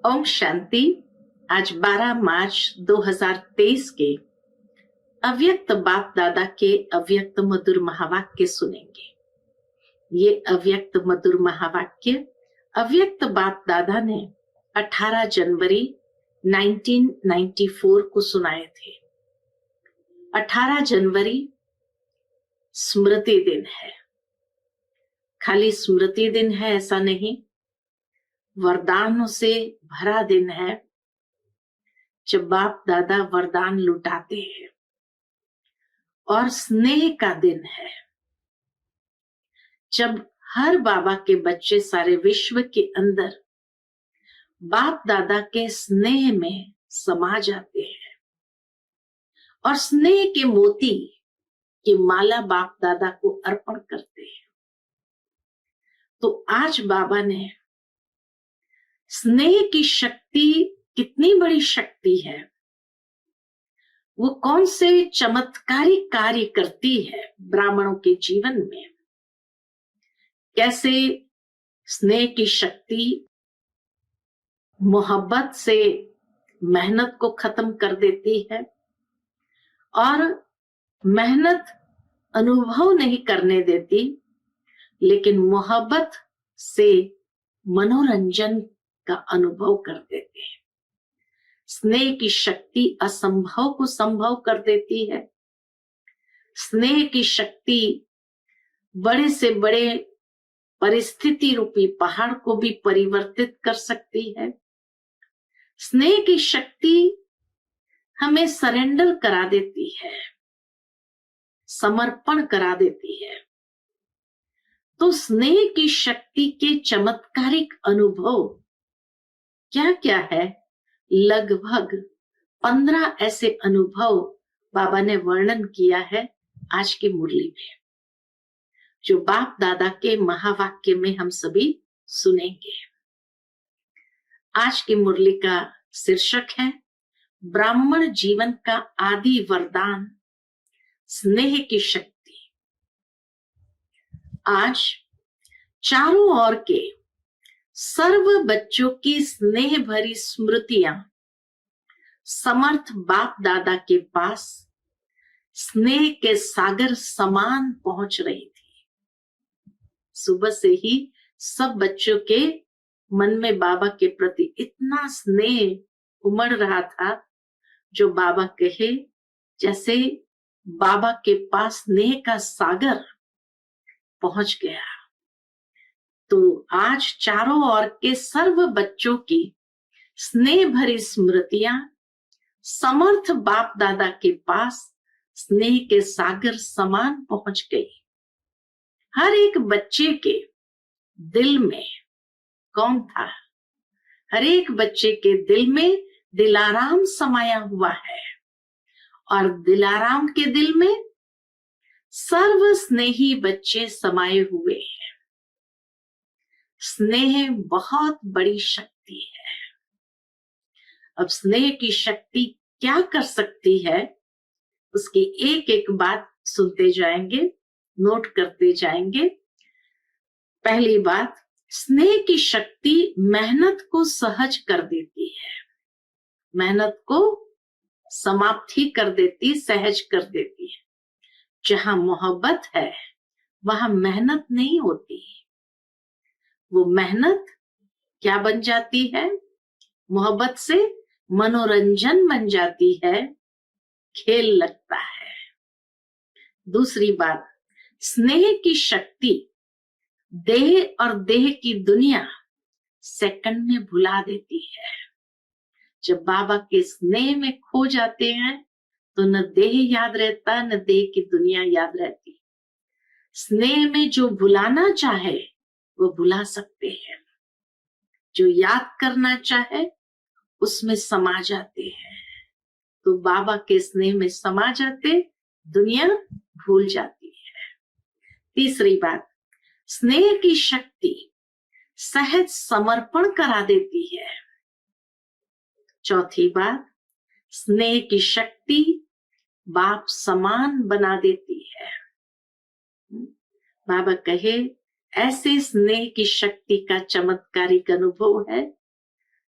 ओम शांति। आज 12 मार्च 2023 के अव्यक्त बाप दादा के अव्यक्त मधुर महावाक्य सुनेंगे। ये अव्यक्त मधुर महावाक्य अव्यक्त बाप दादा ने 18 जनवरी 1994 को सुनाए थे। 18 जनवरी स्मृति दिन है। खाली स्मृति दिन है ऐसा नहीं, वरदानों से भरा दिन है, जब बाप दादा वरदान लुटाते हैं, और स्नेह का दिन है, जब हर बाबा के बच्चे सारे विश्व के अंदर बाप दादा के स्नेह में समा जाते हैं और स्नेह के मोती की माला बाप दादा को अर्पण करते हैं। तो आज बाबा ने स्नेह की शक्ति कितनी बड़ी शक्ति है, वो कौन से चमत्कारी कार्य करती है ब्राह्मणों के जीवन में, कैसे स्नेह की शक्ति मोहब्बत से मेहनत को खत्म कर देती है और मेहनत अनुभव नहीं करने देती, लेकिन मोहब्बत से मनोरंजन का अनुभव कर देते हैं। स्नेह की शक्ति असंभव को संभव कर देती है। स्नेह की शक्ति बड़े से बड़े परिस्थिति रूपी पहाड़ को भी परिवर्तित कर सकती है। स्नेह की शक्ति हमें सरेंडर करा देती है, समर्पण करा देती है। तो स्नेह की शक्ति के चमत्कारिक अनुभव क्या क्या है? लगभग 15 ऐसे अनुभव बाबा ने वर्णन किया है आज की मुरली में, जो बाप दादा के महावाक्य में हम सभी सुनेंगे। आज की मुरली का शीर्षक है ब्राह्मण जीवन का आदि वरदान, स्नेह की शक्ति। आज चारों ओर के सर्व बच्चों की स्नेह भरी स्मृतियां समर्थ बाप दादा के पास स्नेह के सागर समान पहुंच रही थी। सुबह से ही सब बच्चों के मन में बाबा के प्रति इतना स्नेह उमड़ रहा था, जो बाबा कहे जैसे बाबा के पास स्नेह का सागर पहुंच गया। तो आज चारों ओर के सर्व बच्चों की स्नेह भरी स्मृतियां समर्थ बाप दादा के पास स्नेह के सागर समान पहुंच गई। हर एक बच्चे के दिल में कौन था? हर एक बच्चे के दिल में दिलाराम समाया हुआ है, और दिलाराम के दिल में सर्व स्नेही बच्चे समाये हुए हैं। स्नेह बहुत बड़ी शक्ति है। अब स्नेह की शक्ति क्या कर सकती है, उसकी एक एक बात सुनते जाएंगे, नोट करते जाएंगे। पहली बात, स्नेह की शक्ति मेहनत को सहज कर देती है, मेहनत को समाप्ति कर देती, सहज कर देती है। जहां मोहब्बत है वहां मेहनत नहीं होती। वो मेहनत क्या बन जाती है? मोहब्बत से मनोरंजन बन जाती है, खेल लगता है। दूसरी बात, स्नेह की शक्ति देह और देह की दुनिया सेकंड में भुला देती है। जब बाबा के स्नेह में खो जाते हैं तो न देह याद रहता, न देह की दुनिया याद रहती। स्नेह में जो भुलाना चाहे वो भुला सकते हैं, जो याद करना चाहे उसमें समा जाते हैं। तो बाबा के स्नेह में समा जाते, दुनिया भूल जाती है। तीसरी बात, स्नेह की शक्ति सहज समर्पण करा देती है। चौथी बात, स्नेह की शक्ति बाप समान बना देती है। बाबा कहे ऐसे स्नेह की शक्ति का चमत्कारिक अनुभव है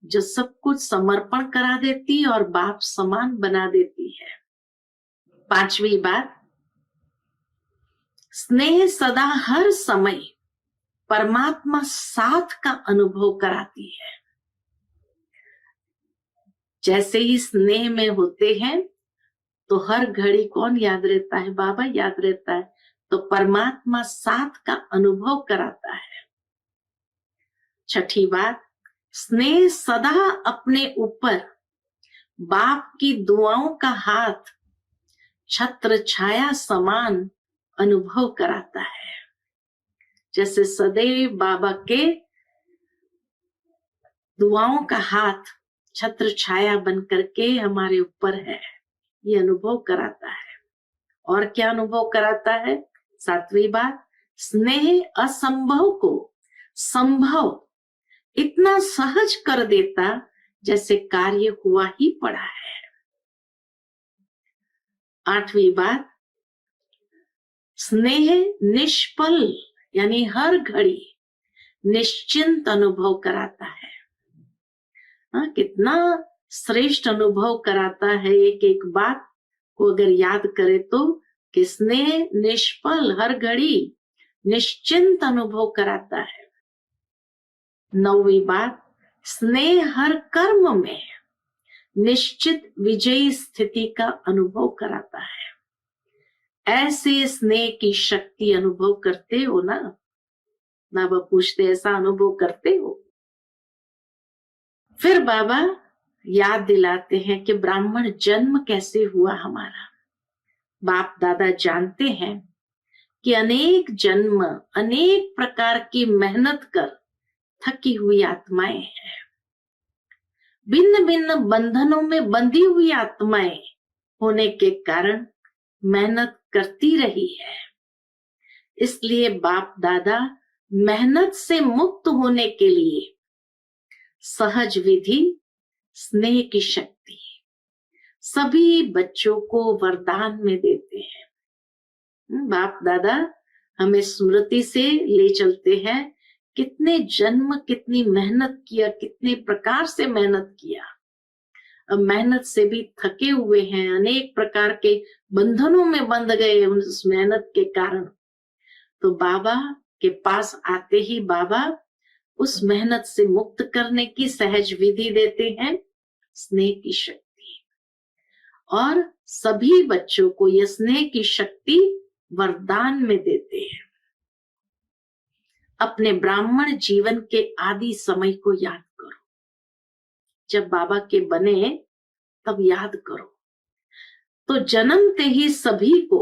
जो सब कुछ समर्पण करा देती और बाप समान बना देती है। पांचवी बात, स्नेह सदा हर समय परमात्मा साथ का अनुभव कराती है। जैसे ही स्नेह में होते हैं तो हर घड़ी कौन याद रहता है? बाबा याद रहता है। तो परमात्मा साथ का अनुभव कराता है। छठी बात, स्नेह सदा अपने ऊपर बाप की दुआओं का हाथ छत्र छाया समान अनुभव कराता है। जैसे सदैव बाबा के दुआओं का हाथ छत्र छाया बन करके हमारे ऊपर है, ये अनुभव कराता है। और क्या अनुभव कराता है? सातवीं बात, स्नेह असंभव को संभव इतना सहज कर देता जैसे कार्य हुआ ही पड़ा है। आठवीं बात, स्नेह निष्पल यानी हर घड़ी निश्चिंत अनुभव कराता है। कितना श्रेष्ठ अनुभव कराता है। एक एक बात को अगर याद करे तो कि स्नेह निष्पल हर घड़ी निश्चिंत अनुभव कराता है। नौवीं बात, स्नेह हर कर्म में निश्चित विजयी स्थिति का अनुभव कराता है। ऐसे स्नेह की शक्ति अनुभव करते हो ना? बाबा पूछते ऐसा अनुभव करते हो? फिर बाबा याद दिलाते हैं कि ब्राह्मण जन्म कैसे हुआ हमारा। बाप दादा जानते हैं कि अनेक जन्म अनेक प्रकार की मेहनत कर थकी हुई आत्माएं हैं। भिन्न भिन्न बंधनों में बंधी हुई आत्माएं होने के कारण मेहनत करती रही है। इसलिए बाप दादा मेहनत से मुक्त होने के लिए सहज विधि स्नेह की शक्ति सभी बच्चों को वरदान में देते हैं। बाप दादा हमें स्मृति से ले चलते हैं कितने जन्म कितनी मेहनत किया, कितने प्रकार से मेहनत किया। अब मेहनत से भी थके हुए हैं, अनेक प्रकार के बंधनों में बंध गए उस मेहनत के कारण। तो बाबा के पास आते ही बाबा उस मेहनत से मुक्त करने की सहज विधि देते हैं, स्नेह की शक्ति। और सभी बच्चों को यह स्नेह की शक्ति वरदान में देते हैं। अपने ब्राह्मण जीवन के आदि समय को याद करो। जब बाबा के बने तब याद करो। तो जन्मते ही सभी को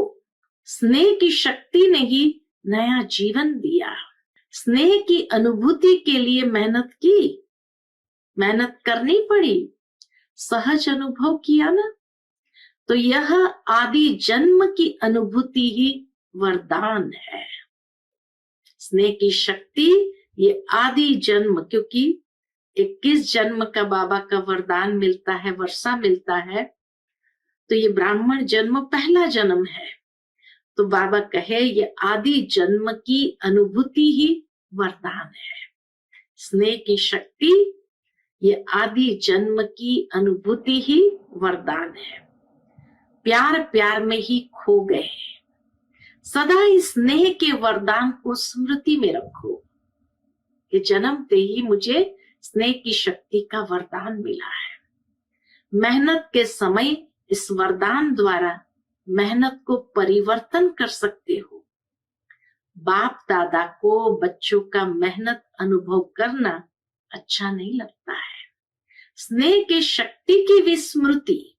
स्नेह की शक्ति ने ही नया जीवन दिया। स्नेह की अनुभूति के लिए मेहनत की, मेहनत करनी पड़ी, सहज अनुभव किया ना। तो यह आदि जन्म की अनुभूति ही वरदान है। स्नेह की शक्ति ये आदि जन्म, क्योंकि 21 जन्म का बाबा का वरदान मिलता है, वर्षा मिलता है। तो ये ब्राह्मण जन्म पहला जन्म है। तो बाबा कहे ये आदि जन्म की अनुभूति ही वरदान है। स्नेह की शक्ति ये आदि जन्म की अनुभूति ही वरदान है। प्यार प्यार में ही खो गए। सदा इस स्नेह के वरदान को स्मृति में रखो कि जन्मते ही मुझे स्नेह की शक्ति का वरदान मिला है। मेहनत के समय इस वरदान द्वारा मेहनत को परिवर्तन कर सकते हो। बाप दादा को बच्चों का मेहनत अनुभव करना अच्छा नहीं लगता है। स्नेह की शक्ति की विस्मृति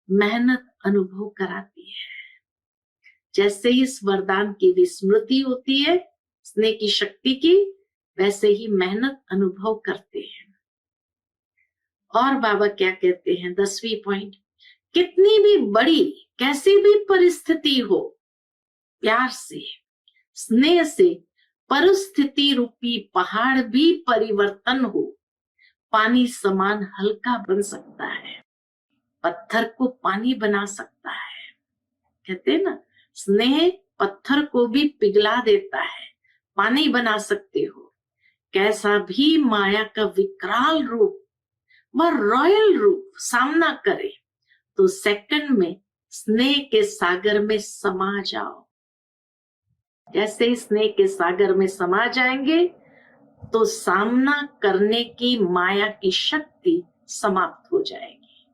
मेहनत अनुभव कराती है। जैसे ही इस वरदान की विस्मृति होती है स्नेह की शक्ति की, वैसे ही मेहनत अनुभव करते हैं। और बाबा क्या कहते हैं 10वीं पॉइंट, कितनी भी बड़ी कैसी भी परिस्थिति हो, प्यार से स्नेह से परिस्थिति रूपी पहाड़ भी परिवर्तन हो पानी समान हल्का बन सकता है, पत्थर को पानी बना सकता है। कहते हैं ना, स्नेह पत्थर को भी पिघला देता है, पानी बना सकते हो। कैसा भी माया का विकराल रूप वह रॉयल रूप सामना करे, तो सेकंड में स्नेह के सागर में समा जाओ। जैसे ही स्नेह के सागर में समा जाएंगे तो सामना करने की माया की शक्ति समाप्त हो जाएगी।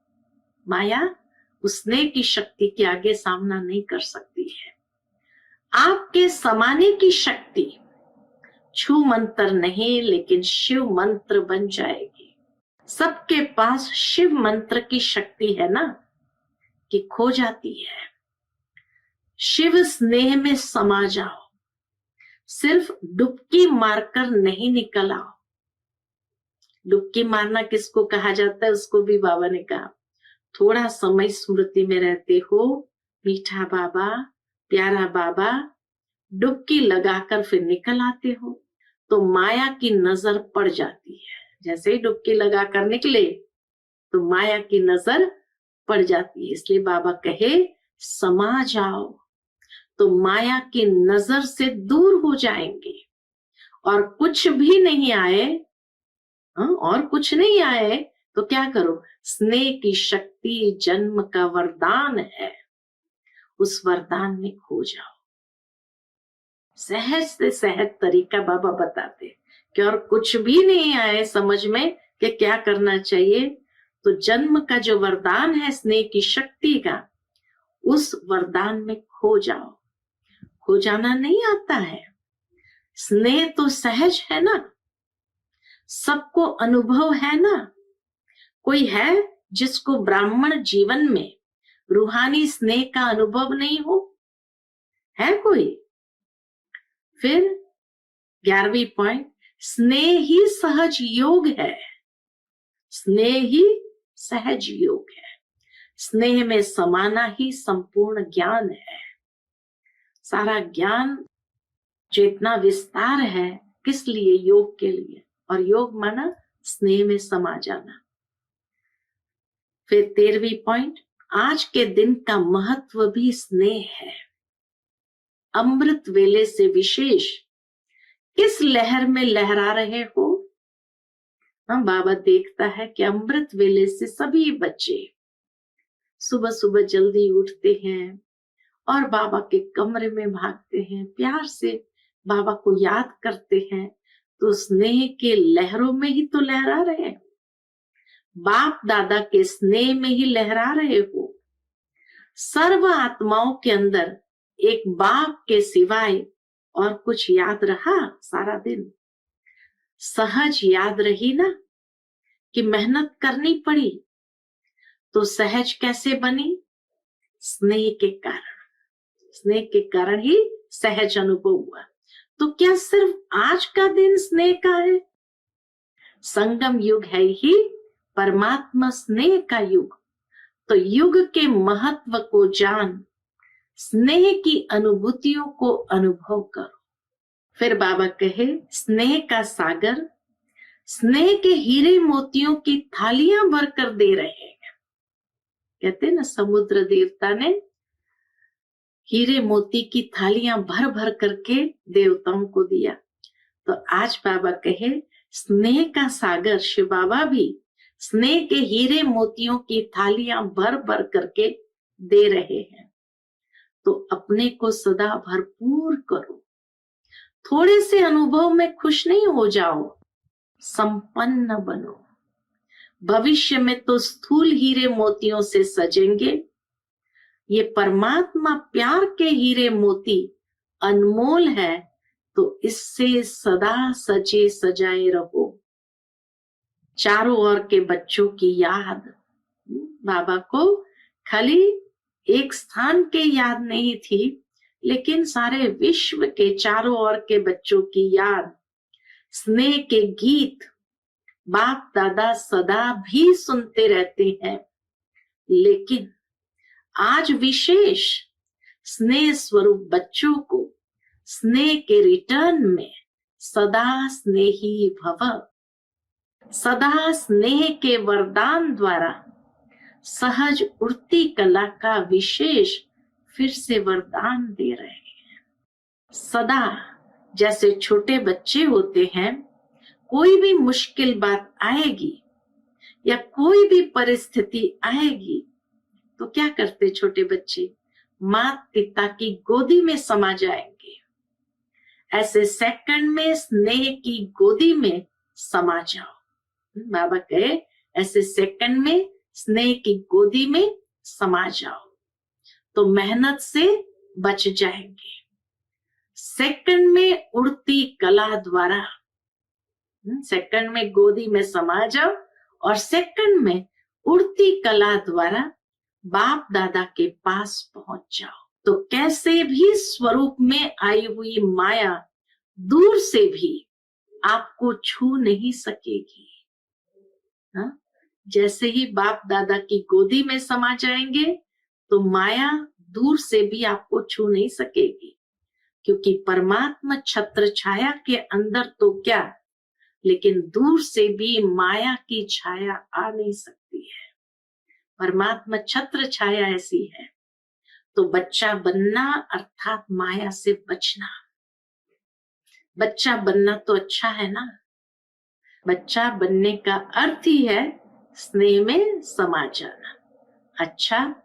माया उस स्नेह की शक्ति के आगे सामना नहीं कर सकती है। आपके समाने की शक्ति छू मंत्र नहीं, लेकिन शिव मंत्र बन जाएगी। सबके पास शिव मंत्र की शक्ति है ना, कि खो जाती है। शिव स्नेह में समा जाओ, सिर्फ डुबकी मारकर नहीं निकल आओ। डुबकी मारना किसको कहा जाता है, उसको भी बाबा ने कहा, थोड़ा समय स्मृति में रहते हो, मीठा बाबा, प्यारा बाबा, डुबकी लगाकर फिर निकल आते हो, तो माया की नजर पड़ जाती है। जैसे ही डुबकी लगाकर निकले तो माया की नजर पड़ जाती है। इसलिए बाबा कहे समा जाओ, तो माया की नजर से दूर हो जाएंगे। और कुछ भी नहीं आए, और कुछ नहीं आए तो क्या करो, स्नेह की शक्ति जन्म का वरदान है, उस वरदान में खो जाओ। सहज से सहज तरीका बाबा बताते कि और कुछ भी नहीं आए समझ में कि क्या करना चाहिए, तो जन्म का जो वरदान है स्नेह की शक्ति का, उस वरदान में खो जाओ। खो जाना नहीं आता है, स्नेह तो सहज है ना, सबको अनुभव है ना। कोई है जिसको ब्राह्मण जीवन में रूहानी स्नेह का अनुभव नहीं हो? है कोई? फिर 11वीं पॉइंट, स्नेह ही सहज योग है। स्नेह ही सहज योग है। स्नेह में समाना ही संपूर्ण ज्ञान है। सारा ज्ञान जो इतना विस्तार है, किस लिए? योग के लिए। और योग माना स्नेह में समा जाना। फिर 13वीं पॉइंट, आज के दिन का महत्व भी स्नेह है। अमृत वेले से विशेष किस लहर में लहरा रहे हो? हम बाबा देखता है कि अमृत वेले से सभी बच्चे सुबह सुबह जल्दी उठते हैं और बाबा के कमरे में भागते हैं, प्यार से बाबा को याद करते हैं, तो स्नेह के लहरों में ही तो लहरा रहे हैं। बाप दादा के स्नेह में ही लहरा रहे हो। सर्व आत्माओं के अंदर एक बाप के सिवाय और कुछ याद रहा सारा दिन? सहज याद रही ना, कि मेहनत करनी पड़ी, तो सहज कैसे बनी? स्नेह के कारण। स्नेह के कारण ही सहज अनुभव हुआ। तो क्या सिर्फ आज का दिन स्नेह का है? संगम युग है ही परमात्मा स्नेह का युग। तो युग के महत्व को जान, स्नेह की अनुभूतियों को अनुभव करो। फिर बाबा कहे स्नेह का सागर स्नेह के हीरे मोतियों की थालियां भरकर दे रहे हैं। कहते ना, समुद्र देवता ने हीरे मोती की थालियां भर भर करके देवताओं को दिया। तो आज बाबा कहे स्नेह का सागर शिव बाबा भी स्नेह के हीरे मोतियों की थालियां भर भर करके दे रहे हैं। तो अपने को सदा भरपूर करो। थोड़े से अनुभव में खुश नहीं हो जाओ, संपन्न बनो। भविष्य में तो स्थूल हीरे मोतियों से सजेंगे। ये परमात्मा प्यार के हीरे मोती अनमोल है, तो इससे सदा सजे सजाए रहो। चारों ओर के बच्चों की याद, बाबा को खाली एक स्थान के याद नहीं थी, लेकिन सारे विश्व के चारों ओर के बच्चों की याद। स्नेह के गीत बाप दादा सदा भी सुनते रहते हैं, लेकिन आज विशेष स्नेह स्वरूप बच्चों को स्नेह के रिटर्न में सदा स्नेही भव, सदा स्नेह के वरदान द्वारा सहज उड़ती कला का विशेष फिर से वरदान दे रहे हैं। सदा जैसे छोटे बच्चे होते हैं, कोई भी मुश्किल बात आएगी, या कोई भी परिस्थिति आएगी तो क्या करते छोटे बच्चे? माता पिता की गोदी में समा जाएंगे। ऐसे सेकंड में स्नेह की गोदी में समा जाओ। बाबा कहे ऐसे सेकंड में स्नेह की गोदी में समा जाओ तो मेहनत से बच जाएंगे। सेकंड में उड़ती कला द्वारा, सेकंड में गोदी में समा जाओ और सेकंड में उड़ती कला द्वारा बाप दादा के पास पहुंच जाओ। तो कैसे भी स्वरूप में आई हुई माया दूर से भी आपको छू नहीं सकेगी। हा? जैसे ही बाप दादा की गोदी में समा जाएंगे तो माया दूर से भी आपको छू नहीं सकेगी, क्योंकि परमात्मा छत्र छाया के अंदर तो क्या, लेकिन दूर से भी माया की छाया आ नहीं सकती है। परमात्मा छत्र छाया ऐसी है। तो बच्चा बनना अर्थात माया से बचना। बच्चा बनना तो अच्छा है ना। बच्चा बनने का अर्थ ही है स्नेह में समा जाना। अच्छा,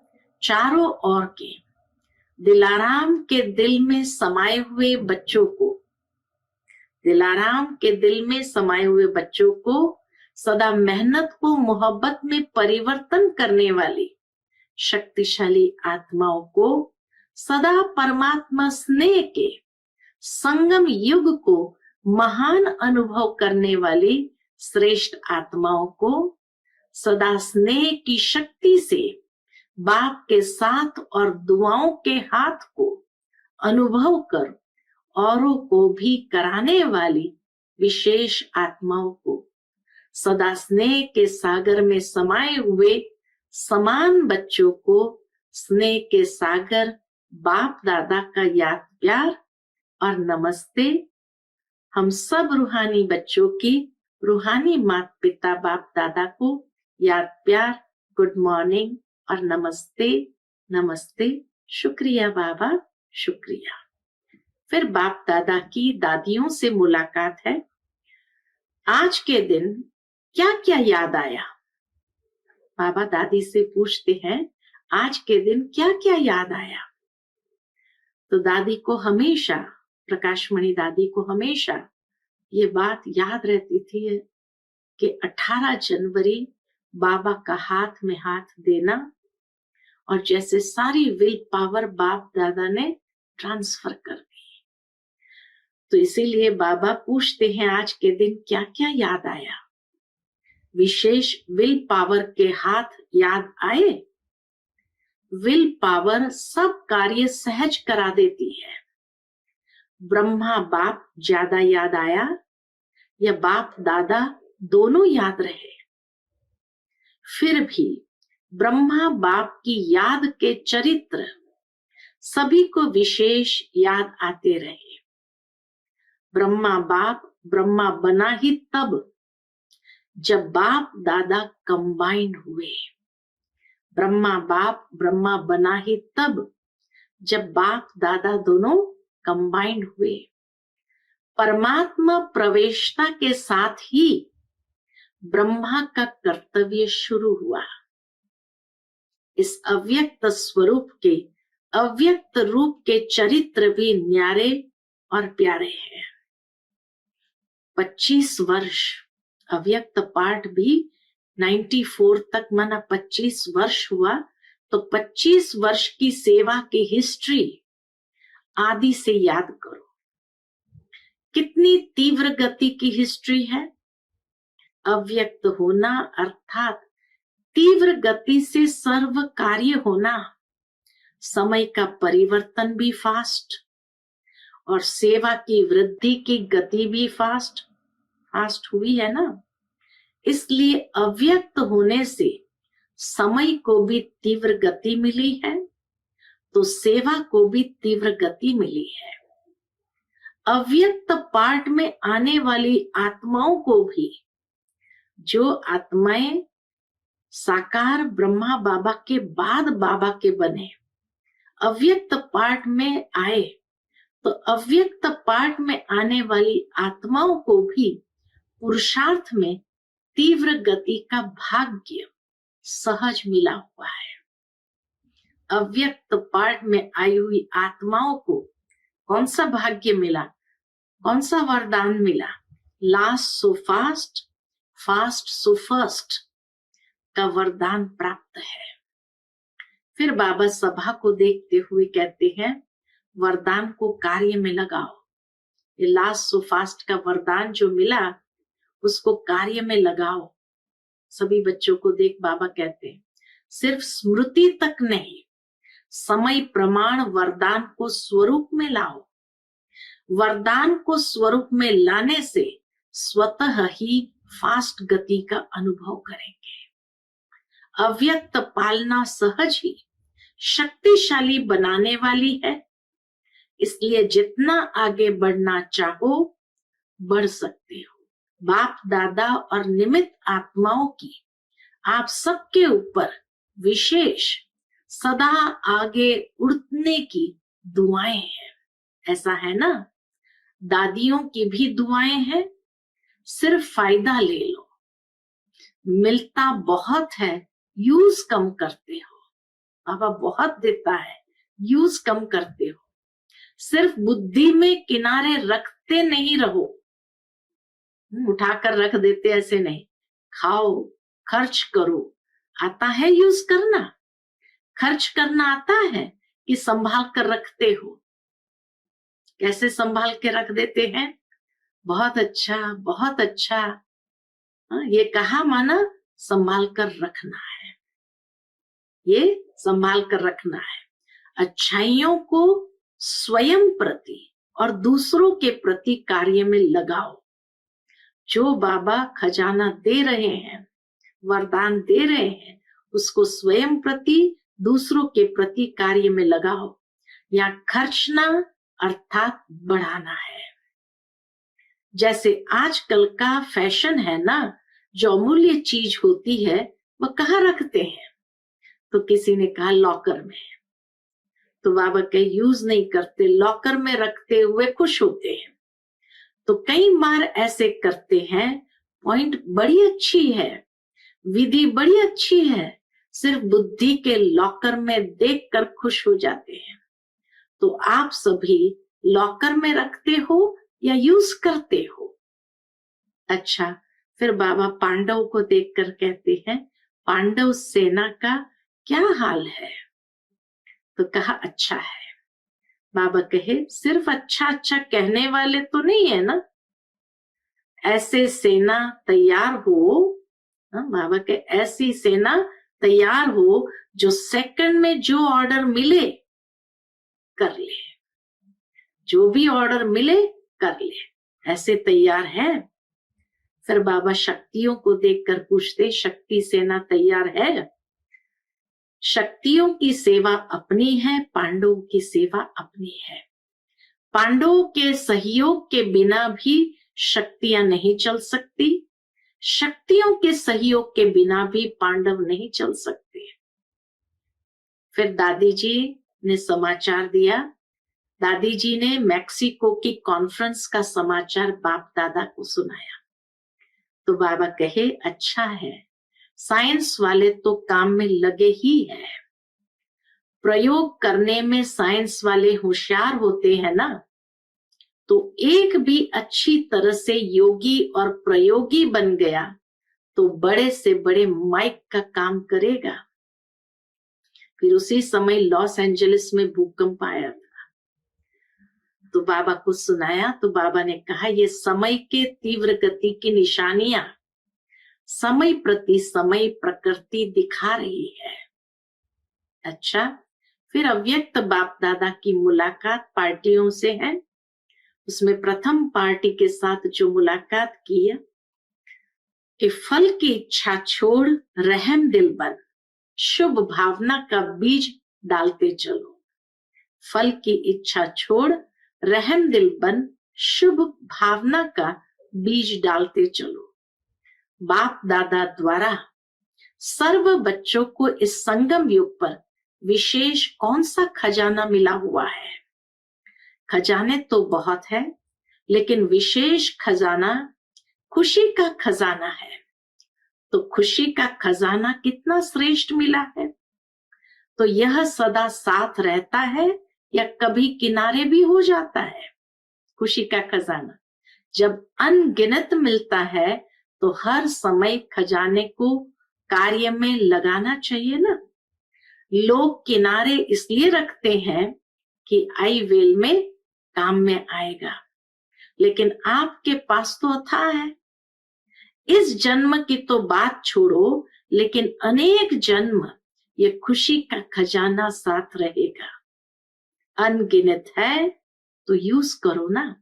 चारों ओर के दिलाराम के दिल में समाये हुए बच्चों को, दिलाराम के दिल में समाये हुए बच्चों को सदा मेहनत को मोहब्बत में परिवर्तन करने वाली शक्तिशाली आत्माओं को, सदा परमात्मा स्नेह के संगम युग को महान अनुभव करने वाली श्रेष्ठ आत्माओं को, सदा स्नेह की शक्ति से बाप के साथ और दुआओं के हाथ को अनुभव कर औरों को भी कराने वाली विशेष आत्माओं को, सदा स्नेह के सागर में समाये हुए समान बच्चों को स्नेह के सागर बाप दादा का याद प्यार और नमस्ते। हम सब रूहानी बच्चों की रूहानी माता पिता बाप दादा को याद प्यार, गुड मॉर्निंग और नमस्ते। नमस्ते, शुक्रिया बाबा, शुक्रिया। फिर बाप दादा की दादियों से मुलाकात है। आज के दिन क्या क्या याद आया? बाबा दादी से पूछते हैं आज के दिन क्या क्या याद आया? तो दादी को हमेशा, प्रकाशमणि दादी को हमेशा ये बात याद रहती थी कि 18 जनवरी बाबा का हाथ में हाथ देना और जैसे सारी विल पावर बाप दादा ने ट्रांसफर कर दी। तो इसीलिए बाबा पूछते हैं आज के दिन क्या क्या याद आया? विशेष विल पावर के हाथ याद आए? विल पावर सब कार्य सहज करा देती है। ब्रह्मा बाप ज्यादा याद आया या बाप दादा दोनों याद रहे? फिर भी ब्रह्मा बाप की याद के चरित्र सभी को विशेष याद आते रहे। ब्रह्मा बाप ब्रह्मा बना ही तब जब बाप दादा कंबाइन हुए। ब्रह्मा बाप ब्रह्मा बना ही तब जब बाप दादा दोनों कंबाइंड हुए। परमात्मा प्रवेशता के साथ ही ब्रह्मा का कर्तव्य शुरू हुआ। इस अव्यक्त स्वरूप के अव्यक्त रूप के चरित्र भी न्यारे और प्यारे हैं। 25 वर्ष अव्यक्त पाठ भी 94 तक माना 25 वर्ष हुआ। तो 25 वर्ष की सेवा की हिस्ट्री आदि से याद करो। कितनी तीव्र गति की हिस्ट्री है। अव्यक्त होना अर्थात तीव्र गति से सर्व कार्य होना। समय का परिवर्तन भी फास्ट और सेवा की वृद्धि की गति भी फास्ट हुई है ना। इसलिए अव्यक्त होने से समय को भी तीव्र गति मिली है, तो सेवा को भी तीव्र गति मिली है। अव्यक्त पार्ट में आने वाली आत्माओं को भी, जो आत्माएं साकार ब्रह्मा बाबा के बाद बाबा के बने, अव्यक्त पार्ट में आए, तो अव्यक्त पार्ट में आने वाली आत्माओं को भी पुरुषार्थ में तीव्र गति का भाग्य सहज मिला हुआ है। अव्यक्त पार्ट में आई हुई आत्माओं को कौन सा भाग्य मिला, कौन सा वरदान मिला? Last so fast, fast so first का वरदान प्राप्त है। फिर बाबा सभा को देखते हुए कहते हैं, वरदान को कार्य में लगाओ। ये लास्ट सो फास्ट का वरदान जो मिला उसको कार्य में लगाओ। सभी बच्चों को देख बाबा कहते हैं, सिर्फ स्मृति तक नहीं, समय प्रमाण वरदान को स्वरूप में लाओ। वरदान को स्वरूप में लाने से स्वतः ही फास्ट गति का अनुभव करेंगे। अव्यक्त पालना सहज ही शक्तिशाली बनाने वाली है, इसलिए जितना आगे बढ़ना चाहो बढ़ सकते हो। बाप दादा और निमित्त आत्माओं की आप सबके ऊपर विशेष सदा आगे उड़ने की दुआएं हैं। ऐसा है ना, दादियों की भी दुआएं हैं, सिर्फ फायदा ले लो। मिलता बहुत है, यूज कम करते हो। बाबा बहुत देता है, यूज कम करते हो। सिर्फ बुद्धि में किनारे रखते नहीं रहो, उठाकर रख देते ऐसे नहीं। खाओ, खर्च करो, आता है यूज करना? खर्च करना आता है कि संभाल कर रखते हो? कैसे संभाल के रख देते हैं? बहुत अच्छा, बहुत अच्छा। ये कहा माना संभाल कर रखना है, ये संभाल कर रखना है। अच्छाइयों को स्वयं प्रति और दूसरों के प्रति कार्य में लगाओ। जो बाबा खजाना दे रहे हैं, वरदान दे रहे हैं, उसको स्वयं प्रति दूसरों के प्रति कार्य में लगाओ। या खर्चना अर्थात बढ़ाना है। जैसे आजकल का फैशन है ना, जो अमूल्य चीज होती है वह कहाँ रखते हैं? तो किसी ने कहा लॉकर में। तो बाबा के यूज नहीं करते, लॉकर में रखते हुए खुश होते हैं। तो कई बार ऐसे करते हैं। पॉइंट बड़ी अच्छी है, विधि बड़ी अच्छी है, सिर्फ बुद्धि के लॉकर में देखकर खुश हो जाते हैं। तो आप सभी लॉकर में रखते हो या यूज करते हो? अच्छा, फिर बाबा पांडव को देखकर कहते हैं, पांडव सेना का क्या हाल है? तो कहा अच्छा है। बाबा कहे, सिर्फ अच्छा अच्छा कहने वाले तो नहीं है ना, ऐसे सेना तैयार हो। बाबा के ऐसी सेना तैयार हो जो सेकंड में जो ऑर्डर मिले कर ले, जो भी ऑर्डर मिले कर ले, ऐसे तैयार है। फिर बाबा शक्तियों को देखकर पूछते, शक्ति सेना तैयार है? शक्तियों की सेवा अपनी है, पांडवों की सेवा अपनी है। पांडवों के सहयोग के बिना भी शक्तियां नहीं चल सकती, शक्तियों के सहयोग के बिना भी पांडव नहीं चल सकते। फिर दादी जी ने समाचार दिया। दादी जी ने मैक्सिको की कॉन्फ्रेंस का समाचार बाप दादा को सुनाया। तो बाबा कहे, अच्छा है, साइंस वाले तो काम में लगे ही हैं, प्रयोग करने में साइंस वाले होशियार होते हैं ना। तो एक भी अच्छी तरह से योगी और प्रयोगी बन गया तो बड़े से बड़े माइक का काम करेगा। फिर उसी समय लॉस एंजलिस में भूकंप आया था। तो बाबा को सुनाया तो बाबा ने कहा, ये समय के तीव्र गति की निशानियां समय प्रति समय प्रकृति दिखा रही है। अच्छा, फिर अव्यक्त बाप दादा की मुलाकात पार्टियों से है। उसमें प्रथम पार्टी के साथ जो मुलाकात की है कि फल की इच्छा छोड़ रहम दिल बन, शुभ भावना का बीज डालते चलो। फल की इच्छा छोड़ रहम दिल बन, शुभ भावना का बीज डालते चलो। बाप दादा द्वारा सर्व बच्चों को इस संगम युग पर विशेष कौन सा खजाना मिला हुआ है? खजाने तो बहुत है, लेकिन विशेष खजाना खुशी का खजाना है। तो खुशी का खजाना कितना श्रेष्ठ मिला है। तो यह सदा साथ रहता है या कभी किनारे भी हो जाता है। खुशी का खजाना जब अनगिनत मिलता है तो हर समय खजाने को कार्य में लगाना चाहिए ना। लोग किनारे इसलिए रखते हैं कि आई वेल में काम में आएगा, लेकिन आपके पास तो अथाह है। इस जन्म की तो बात छोड़ो, लेकिन अनेक जन्म ये खुशी का खजाना साथ रहेगा। अनगिनत है तो यूज करो ना।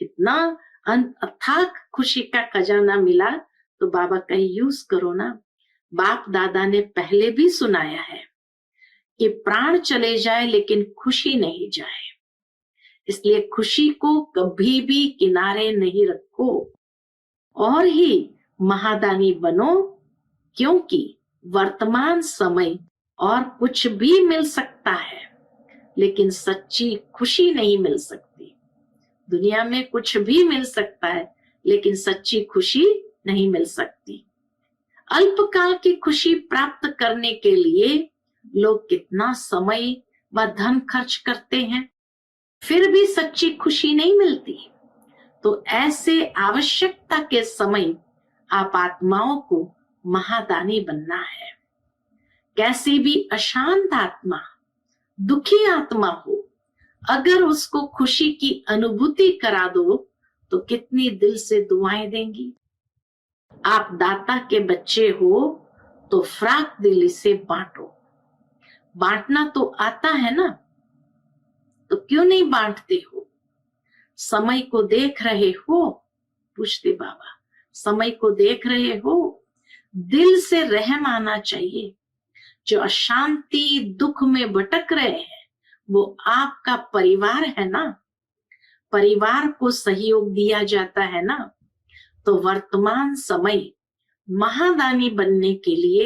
इतना अथाक खुशी का खजाना मिला तो बाबा का यूज करो ना। बाप दादा ने पहले भी सुनाया है कि प्राण चले जाए लेकिन खुशी नहीं जाए, इसलिए खुशी को कभी भी किनारे नहीं रखो और ही महादानी बनो, क्योंकि वर्तमान समय और कुछ भी मिल सकता है लेकिन सच्ची खुशी नहीं मिल सकती। दुनिया में कुछ भी मिल सकता है लेकिन सच्ची खुशी नहीं मिल सकती। अल्पकाल की खुशी प्राप्त करने के लिए लोग कितना समय व धन खर्च करते हैं, फिर भी सच्ची खुशी नहीं मिलती। तो ऐसे आवश्यकता के समय आप आत्माओं को महादानी बनना है। कैसी भी अशांत आत्मा, दुखी आत्मा हो, अगर उसको खुशी की अनुभूति करा दो तो कितनी दिल से दुआएं देंगी। आप दाता के बच्चे हो तो फ्राक दिली से बांटो। बांटना तो आता है ना, तो क्यों नहीं बांटते हो। समय को देख रहे हो, पूछते बाबा, समय को देख रहे हो, दिल से रहम आना चाहिए। जो अशांति दुख में भटक रहे हैं वो आपका परिवार है ना, परिवार को सहयोग दिया जाता है ना। तो वर्तमान समय महादानी बनने के लिए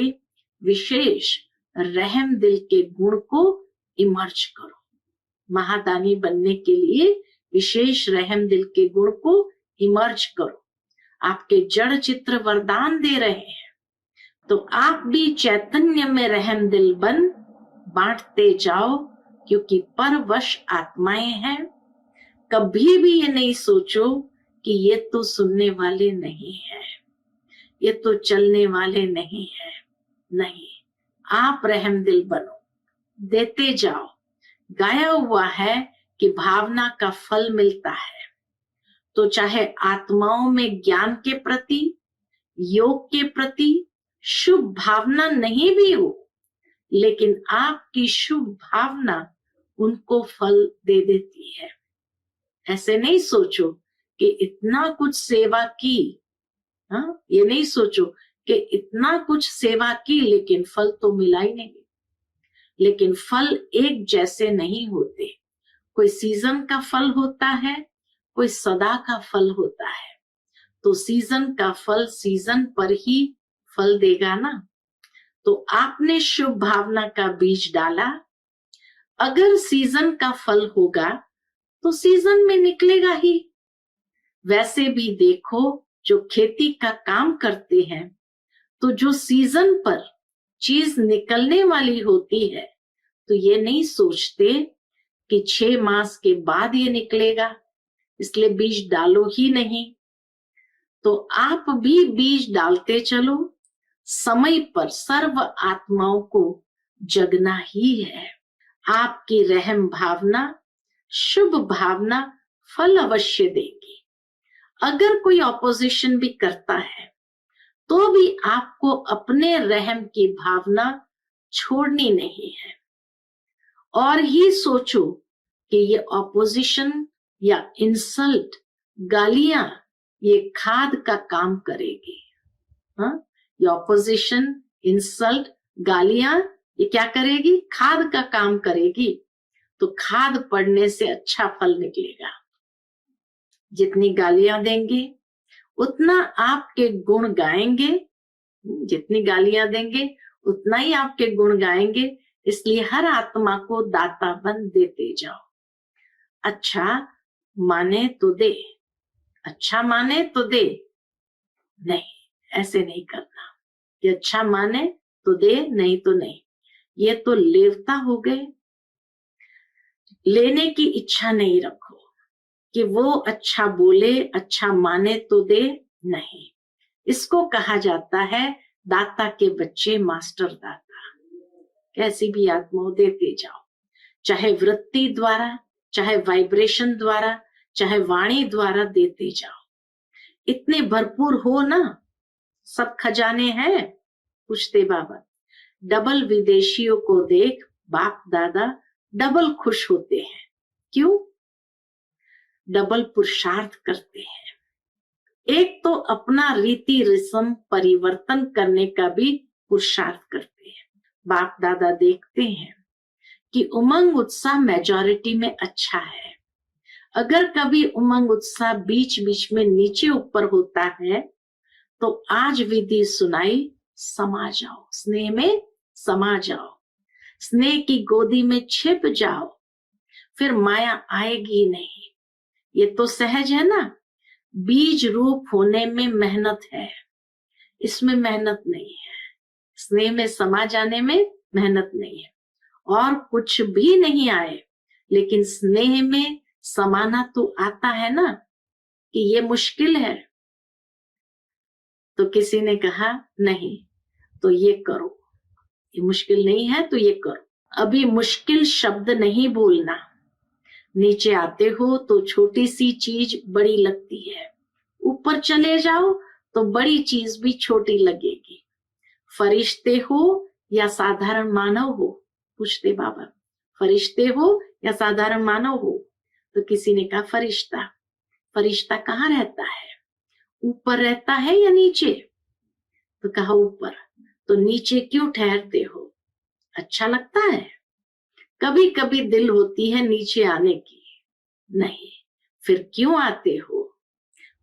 विशेष रहम दिल के गुण को इमर्ज करो। महादानी बनने के लिए विशेष रहम दिल के गुण को इमर्ज करो। आपके जड़ चित्र वरदान दे रहे हैं, तो आप भी चैतन्य में रहम दिल बन बांटते जाओ, क्योंकि परवश आत्माएं हैं। कभी भी ये नहीं सोचो कि ये तो सुनने वाले नहीं है, ये तो चलने वाले नहीं है। नहीं, आप रहम दिल बनो, देते जाओ। गाया हुआ है कि भावना का फल मिलता है। तो चाहे आत्माओं में ज्ञान के प्रति, योग के प्रति शुभ भावना नहीं भी हो, लेकिन आपकी शुभ भावना उनको फल दे देती है। ऐसे नहीं सोचो कि इतना कुछ सेवा की, हाँ, ये नहीं सोचो कि इतना कुछ सेवा की लेकिन फल तो मिला ही नहीं। लेकिन फल एक जैसे नहीं होते। कोई सीजन का फल होता है, कोई सदा का फल होता है। तो सीजन का फल सीजन पर ही फल देगा ना। तो आपने शुभ भावना का बीज डाला, अगर सीजन का फल होगा तो सीजन में निकलेगा ही। वैसे भी देखो, जो खेती का काम करते हैं, तो जो सीजन पर चीज निकलने वाली होती है, तो ये नहीं सोचते कि 6 मास के बाद ये निकलेगा, इसलिए बीज डालो ही नहीं। तो आप भी बीज डालते चलो। समय पर सर्व आत्माओं को जगना ही है। आपकी रहम भावना, शुभ भावना फल अवश्य देगी। अगर कोई ऑपोजिशन भी करता है तो भी आपको अपने रहम की भावना छोड़नी नहीं है। और ही सोचो कि ये ऑपोजिशन या इंसल्ट, गालियां, ये खाद का काम करेगी। हाँ, ये ऑपोजिशन, इंसल्ट, गालियां, ये क्या करेगी? खाद का काम करेगी। तो खाद पड़ने से अच्छा फल निकलेगा। जितनी गालियां देंगे उतना आपके गुण गाएंगे, जितनी गालियां देंगे उतना ही आपके गुण गाएंगे। इसलिए हर आत्मा को दाता बन देते जाओ। अच्छा माने तो दे, अच्छा माने तो दे, नहीं, ऐसे नहीं करना। ये अच्छा माने तो दे, नहीं तो नहीं। ये तो लेवता हो गए। लेने की इच्छा नहीं रखो कि वो अच्छा बोले, अच्छा माने तो दे, नहीं। इसको कहा जाता है दाता के बच्चे मास्टर दाता। कैसी भी आत्माओं देते जाओ, चाहे वृत्ति द्वारा, चाहे वाइब्रेशन द्वारा, चाहे वाणी द्वारा देते जाओ। इतने भरपूर हो ना, सब खजाने हैं। पूछते बाबा, डबल विदेशियों को देख बाप दादा डबल खुश होते हैं। क्यों? डबल पुरुषार्थ करते हैं। एक तो अपना रीति रस्म परिवर्तन करने का भी पुरुषार्थ करते हैं। बाप दादा देखते हैं कि उमंग उत्साह मेजॉरिटी में अच्छा है। अगर कभी उमंग उत्साह बीच बीच में नीचे ऊपर होता है तो आज विधि सुनाई, समा जाओ, स्नेह में समा जाओ, स्नेह की गोदी में छिप जाओ, फिर माया आएगी नहीं। ये तो सहज है ना। बीज रूप होने में मेहनत है, इसमें मेहनत नहीं है। स्नेह में समा जाने में मेहनत नहीं है। और कुछ भी नहीं आए, लेकिन स्नेह में समाना तो आता है ना, कि ये मुश्किल है। तो किसी ने कहा नहीं, तो ये करो। ये मुश्किल नहीं है तो ये करो। अभी मुश्किल शब्द नहीं बोलना। नीचे आते हो तो छोटी सी चीज बड़ी लगती है, ऊपर चले जाओ तो बड़ी चीज भी छोटी लगेगी। फरिश्ते हो या साधारण मानव हो? पूछते बाबा, फरिश्ते हो या साधारण मानव हो? तो किसी ने कहा फरिश्ता। फरिश्ता कहाँ रहता है? ऊपर रहता है या नीचे? तो कहा ऊपर। तो नीचे क्यों ठहरते हो? अच्छा लगता है? कभी कभी दिल होती है नीचे आने की, नहीं। फिर क्यों आते हो?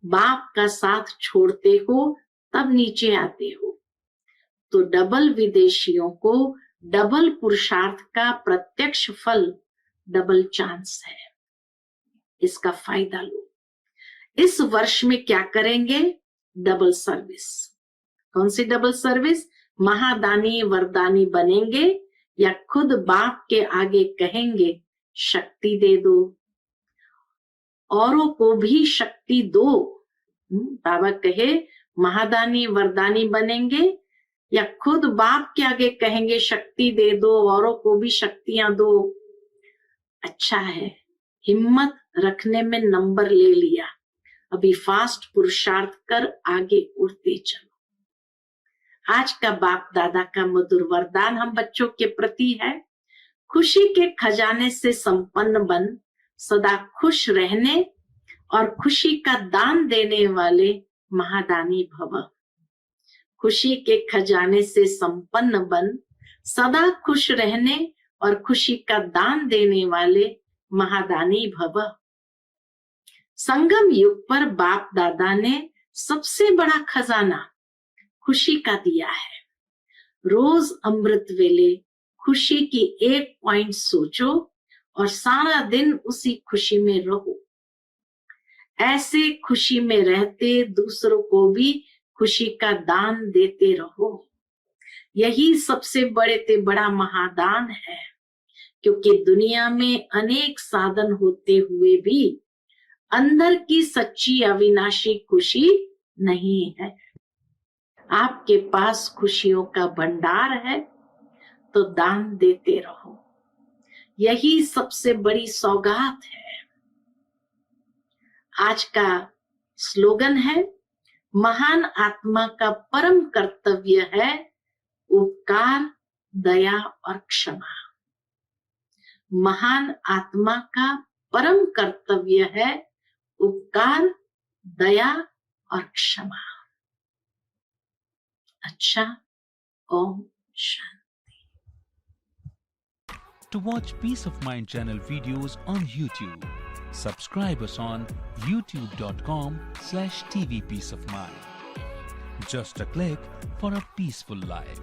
बाप का साथ छोड़ते हो तब नीचे आते हो। तो डबल विदेशियों को डबल पुरुषार्थ का प्रत्यक्ष फल डबल चांस है। इसका फायदा लो। इस वर्ष में क्या करेंगे? Double service. कौन सी डबल सर्विस? महादानी वरदानी बनेंगे या खुद बाप के आगे कहेंगे शक्ति दे दो, औरों को भी शक्ति दो। बाबा कहे महादानी वरदानी बनेंगे या खुद बाप के आगे कहेंगे शक्ति दे दो, औरों को भी शक्तियां दो। अच्छा है, हिम्मत रखने में नंबर ले लिया। अभी फास्ट पुरुषार्थ कर आगे उड़ते चलो। आज का बाप दादा का मधुर वरदान हम बच्चों के प्रति है, खुशी के खजाने से संपन्न बन, सदा खुश रहने और खुशी का दान देने वाले महादानी भव। खुशी के खजाने से संपन्न बन, सदा खुश रहने और खुशी का दान देने वाले महादानी भव। संगम युग पर बाप दादा ने सबसे बड़ा खजाना खुशी का दिया है। रोज अमृत वेले खुशी की एक पॉइंट सोचो और सारा दिन उसी खुशी में रहो। ऐसे खुशी में रहते दूसरों को भी खुशी का दान देते रहो। यही सबसे बड़े ते बड़ा महादान है, क्योंकि दुनिया में अनेक साधन होते हुए भी अंदर की सच्ची अविनाशी खुशी नहीं है। आपके पास खुशियों का भंडार है तो दान देते रहो। यही सबसे बड़ी सौगात है। आज का स्लोगन है, महान आत्मा का परम कर्तव्य है उपकार, दया और क्षमा। महान आत्मा का परम कर्तव्य है उपकार, दया और क्षमा। अच्छा, Om Shanti. To watch Peace of Mind channel videos on YouTube, subscribe us on youtube.com/tvpeaceofmind. Just a click for a peaceful life.